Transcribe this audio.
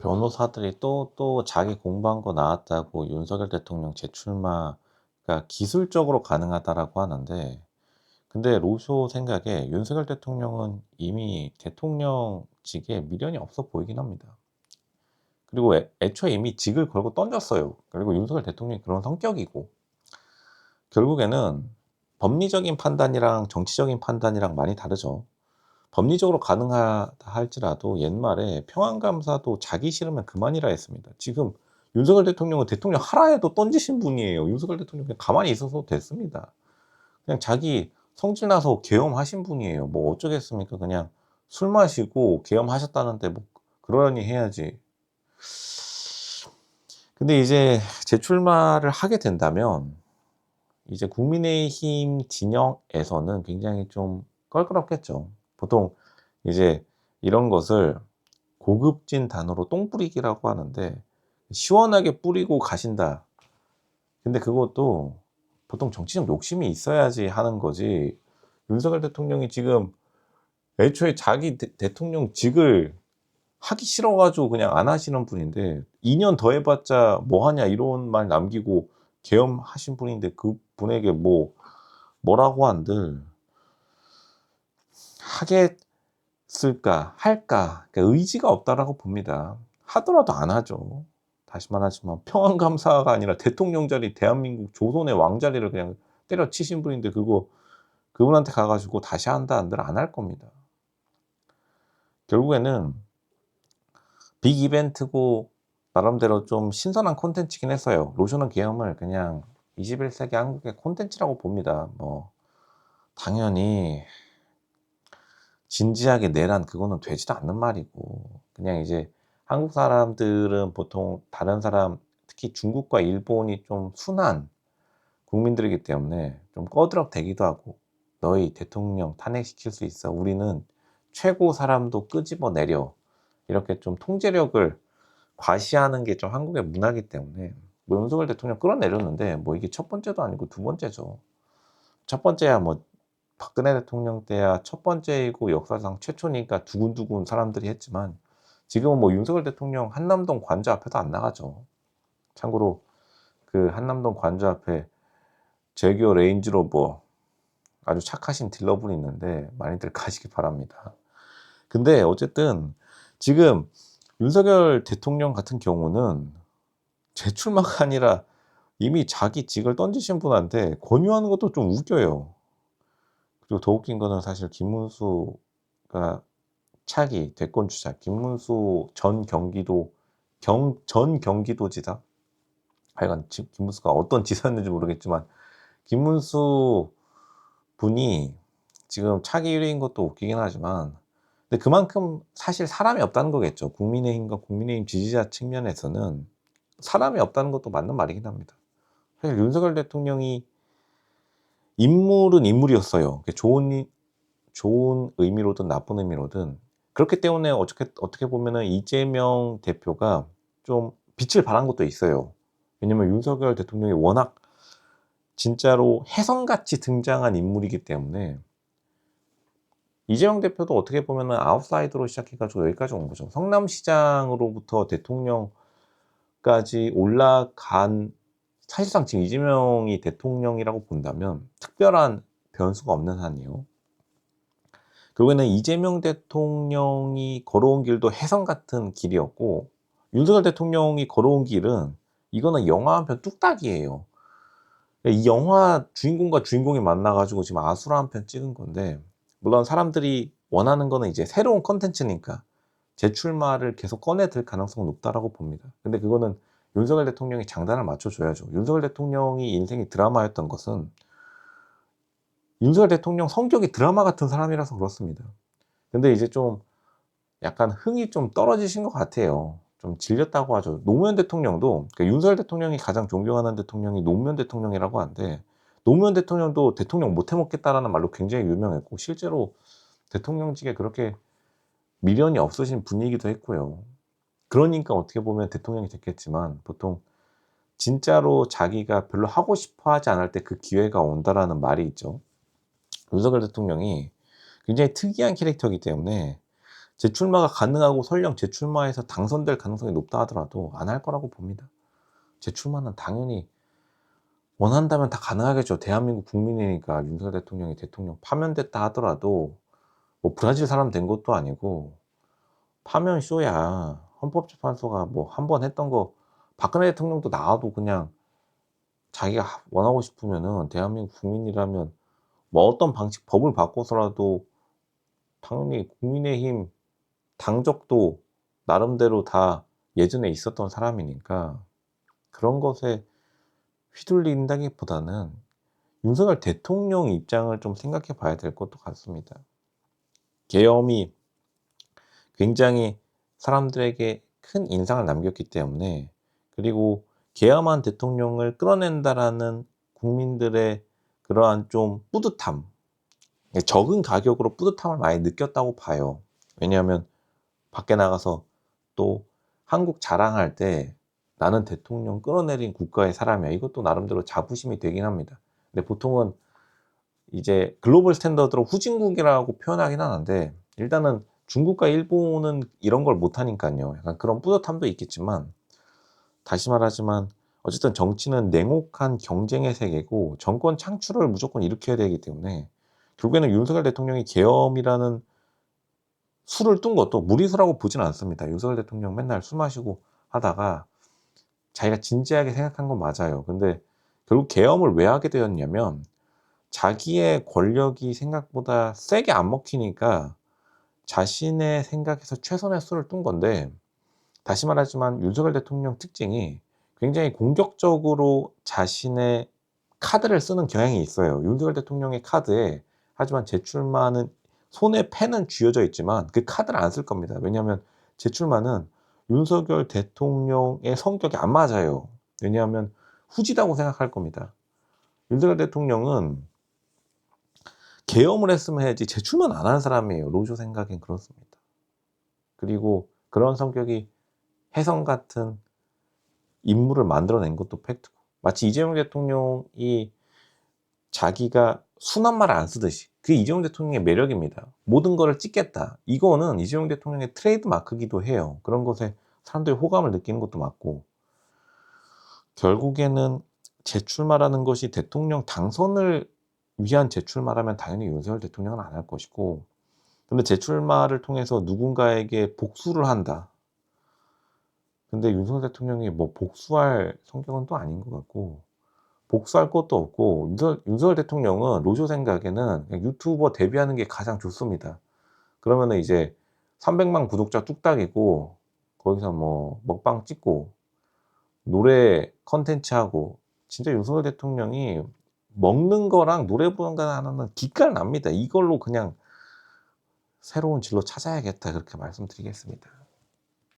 변호사들이 또 자기 공부한 거 나왔다고 윤석열 대통령 재출마가 기술적으로 가능하다라고 하는데, 근데 로쇼 생각에 윤석열 대통령은 이미 대통령직에 미련이 없어 보이긴 합니다. 그리고 애초에 이미 직을 걸고 던졌어요. 그리고 윤석열 대통령이 그런 성격이고, 결국에는 법리적인 판단이랑 정치적인 판단이랑 많이 다르죠. 법리적으로 가능하다 할지라도 옛말에 평안감사도 자기 싫으면 그만이라 했습니다. 지금 윤석열 대통령은 대통령 하라 해도 던지신 분이에요. 윤석열 대통령 그냥 가만히 있어도 됐습니다. 그냥 자기 성질 나서 계엄하신 분이에요. 뭐 어쩌겠습니까? 그냥 술 마시고 계엄하셨다는데 뭐 그러려니 해야지. 근데 이제 재출마를 하게 된다면 이제 국민의힘 진영에서는 굉장히 좀 껄끄럽겠죠. 보통 이제 이런 것을 고급진 단어로 똥 뿌리기라고 하는데, 시원하게 뿌리고 가신다. 근데 그것도 보통 정치적 욕심이 있어야지 하는 거지. 윤석열 대통령이 지금 애초에 자기 대통령직을 하기 싫어 가지고 그냥 안 하시는 분인데, 2년 더 해 봤자 뭐 하냐 이런 말 남기고 계엄하신 분인데, 그분에게 뭐라고 한들 하겠을까 할까, 그러니까 의지가 없다라고 봅니다. 하더라도 안 하죠. 다시 말하지만 평안감사가 아니라 대통령 자리, 대한민국 조선의 왕자리를 그냥 때려치신 분인데, 그분한테 가 가지고 다시 한다 한들 안 할 겁니다. 결국에는 빅 이벤트고 나름대로 좀 신선한 콘텐츠긴 했어요. 로쇼는 계엄을 그냥 21세기 한국의 콘텐츠라고 봅니다. 뭐 당연히 진지하게 내란 그거는 되지도 않는 말이고, 그냥 이제 한국 사람들은 보통 다른 사람, 특히 중국과 일본이 좀 순한 국민들이기 때문에 좀 꺼드럭대기도 하고, 너희 대통령 탄핵시킬 수 있어, 우리는 최고 사람도 끄집어내려, 이렇게 좀 통제력을 과시하는 게 좀 한국의 문화이기 때문에 뭐 윤석열 대통령 끌어내렸는데, 뭐 이게 첫 번째도 아니고 두 번째죠. 첫 번째야 뭐 박근혜 대통령 때야 첫 번째이고 역사상 최초니까 두근두근 사람들이 했지만, 지금은 뭐 윤석열 대통령 한남동 관저 앞에도 안 나가죠. 참고로 그 한남동 관저 앞에 제규어 레인지로버 아주 착하신 딜러분이 있는데 많이들 가시기 바랍니다. 근데 어쨌든 지금 윤석열 대통령 같은 경우는 재출마가 아니라 이미 자기 직을 던지신 분한테 권유하는 것도 좀 웃겨요. 그리고 더 웃긴 거는 사실 김문수가 차기 대권 주자, 김문수 전 경기도지사, 하여간 김문수가 어떤 지사였는지 모르겠지만 김문수 분이 지금 차기 1위인 것도 웃기긴 하지만, 근데 그만큼 사실 사람이 없다는 거겠죠. 국민의힘과 국민의힘 지지자 측면에서는 사람이 없다는 것도 맞는 말이긴 합니다. 사실 윤석열 대통령이 인물은 인물이었어요. 그게 좋은 의미로든 나쁜 의미로든. 그렇기 때문에 어떻게 보면은 이재명 대표가 좀 빛을 발한 것도 있어요. 왜냐면 윤석열 대통령이 워낙 진짜로 혜성같이 등장한 인물이기 때문에, 이재명 대표도 어떻게 보면은 아웃사이더로 시작해 가지고 여기까지 온 거죠. 성남시장으로부터 대통령까지 올라간, 사실상 지금 이재명이 대통령이라고 본다면 특별한 변수가 없는 한이요. 결국에는 이재명 대통령이 걸어온 길도 혜성 같은 길이었고, 윤석열 대통령이 걸어온 길은, 이거는 영화 한 편 뚝딱이에요. 이 영화 주인공과 주인공이 만나가지고 지금 아수라 한 편 찍은 건데, 물론 사람들이 원하는 거는 이제 새로운 컨텐츠니까 재출마를 계속 꺼내들 가능성은 높다라고 봅니다. 근데 그거는 윤석열 대통령이 장단을 맞춰줘야죠. 윤석열 대통령이 인생이 드라마였던 것은, 윤석열 대통령 성격이 드라마 같은 사람이라서 그렇습니다. 근데 이제 좀 약간 흥이 좀 떨어지신 것 같아요. 좀 질렸다고 하죠. 노무현 대통령도, 그러니까 윤석열 대통령이 가장 존경하는 대통령이 노무현 대통령이라고 하는데, 노무현 대통령도 대통령 못 해먹겠다라는 말로 굉장히 유명했고, 실제로 대통령직에 그렇게 미련이 없으신 분이기도 했고요. 그러니까 어떻게 보면 대통령이 됐겠지만, 보통 진짜로 자기가 별로 하고 싶어 하지 않을 때 그 기회가 온다라는 말이 있죠. 윤석열 대통령이 굉장히 특이한 캐릭터이기 때문에 재출마가 가능하고 설령 재출마해서 당선될 가능성이 높다 하더라도 안 할 거라고 봅니다. 재출마는 당연히 원한다면 다 가능하겠죠. 대한민국 국민이니까. 윤석열 대통령이 대통령 파면됐다 하더라도 뭐 브라질 사람 된 것도 아니고 파면 쇼야. 헌법재판소가 뭐 한 번 했던 거 박근혜 대통령도 나와도 그냥 자기가 원하고 싶으면은 대한민국 국민이라면 뭐 어떤 방식 법을 바꿔서라도 당연히 국민의힘 당적도 나름대로 다 예전에 있었던 사람이니까 그런 것에 휘둘린다기보다는 윤석열 대통령 입장을 좀 생각해 봐야 될 것도 같습니다. 계엄이 굉장히 사람들에게 큰 인상을 남겼기 때문에, 그리고 계엄한 대통령을 끌어낸다라는 국민들의 그러한 좀 뿌듯함, 적은 가격으로 뿌듯함을 많이 느꼈다고 봐요. 왜냐하면 밖에 나가서 또 한국 자랑할 때 나는 대통령 끌어내린 국가의 사람이야. 이것도 나름대로 자부심이 되긴 합니다. 근데 보통은 이제 글로벌 스탠더드로 후진국이라고 표현하긴 하는데, 일단은 중국과 일본은 이런 걸 못하니까요. 약간 그런 뿌듯함도 있겠지만, 다시 말하지만 어쨌든 정치는 냉혹한 경쟁의 세계고 정권 창출을 무조건 일으켜야 되기 때문에 결국에는 윤석열 대통령이 계엄이라는 술을 뜬 것도 무리수라고 보지는 않습니다. 윤석열 대통령 맨날 술 마시고 하다가 자기가 진지하게 생각한 건 맞아요. 근데 결국 계엄을 왜 하게 되었냐면 자기의 권력이 생각보다 세게 안 먹히니까 자신의 생각에서 최선의 수를 뜬 건데, 다시 말하지만 윤석열 대통령 특징이 굉장히 공격적으로 자신의 카드를 쓰는 경향이 있어요. 윤석열 대통령의 카드에 하지만 재출마는 손에 펜은 쥐어져 있지만 그 카드를 안 쓸 겁니다. 왜냐하면 재출마는 윤석열 대통령의 성격이 안 맞아요. 왜냐하면 후지다고 생각할 겁니다. 윤석열 대통령은 계엄을 했으면 해야지 재출마는 안 하는 사람이에요. 로조 생각엔 그렇습니다. 그리고 그런 성격이 혜성 같은 인물을 만들어낸 것도 팩트고, 마치 이재명 대통령이 자기가 순한 말을 안 쓰듯이, 그게 이재명 대통령의 매력입니다. 모든 거를 찍겠다. 이거는 이재명 대통령의 트레이드 마크기도 해요. 그런 것에 사람들이 호감을 느끼는 것도 맞고, 결국에는 재출마라는 것이 대통령 당선을 위한 재출마라면 당연히 윤석열 대통령은 안 할 것이고, 근데 재출마를 통해서 누군가에게 복수를 한다. 근데 윤석열 대통령이 뭐 복수할 성격은 또 아닌 것 같고, 복수할 것도 없고, 윤석열 대통령은 로조 생각에는 그냥 유튜버 데뷔하는 게 가장 좋습니다. 그러면은 이제 300만 구독자 뚝딱이고, 거기서 뭐 먹방 찍고, 노래 컨텐츠 하고, 진짜 윤석열 대통령이 먹는 거랑 노래 부르는 거 하나는 기깔 납니다. 이걸로 그냥 새로운 진로 찾아야겠다, 그렇게 말씀드리겠습니다.